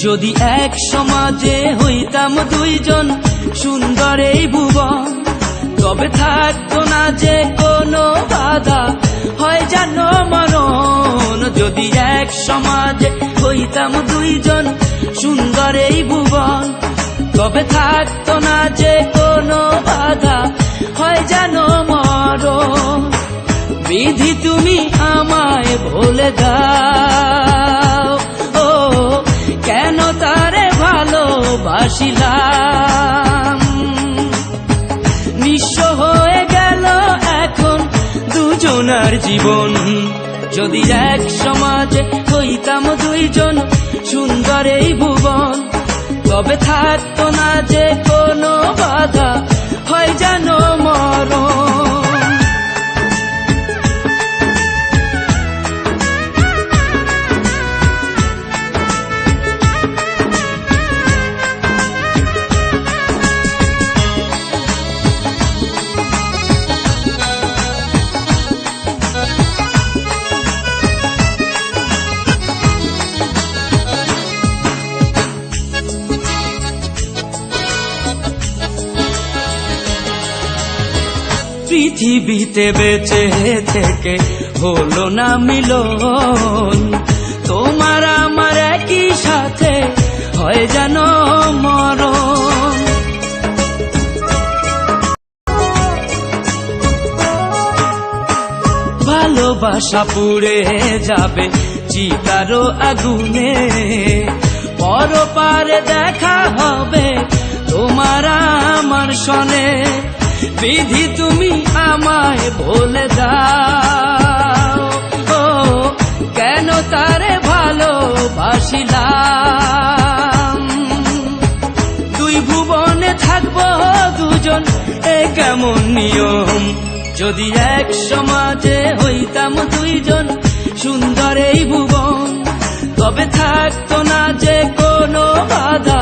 যদি এক সমাজে হইতাম দুইজন সুন্দর এই ভুবন, তবে থাকতো না যে কোনো বাধা, হয় জানো মরণ। যদি এক সমাজে হইতাম দুইজন সুন্দর এই ভুবন, তবে থাকতো না যে কোনো বাধা, হয় জানো মরণ। বিধি তুমি আমায় ভুলে দাও, ও কেন তারে ভালোবাসিলাম। নিঃস্ব হয়ে গেল এখন দুজনার জীবন। যদি এক সমাজে হইতাম দুইজন সুন্দর এই ভুবন, তবে থাকতো না যে কোনো বাধা, হয় জানো মরণ। পৃথিবীতে বেঁচে থেকে হলো না মিলন, তোমার আমার একই সাথে হয় জানো মরণ। ভালোবাসা পুড়ে যাবে চিতারো আগুনে, পরপারে দেখা হবে তোমার আমার সনে। বিধি তুমি আমায় ভুলে দাও, ও কেন তারে ভালোবাসিলাম। দুই ভুবনে থাকবো দুজন, এ কেমন নিয়ম। যদি এক সমাজে হইতাম দুইজন সুন্দর এই ভুবন, তবে থাকতো না যে কোনো বাধা,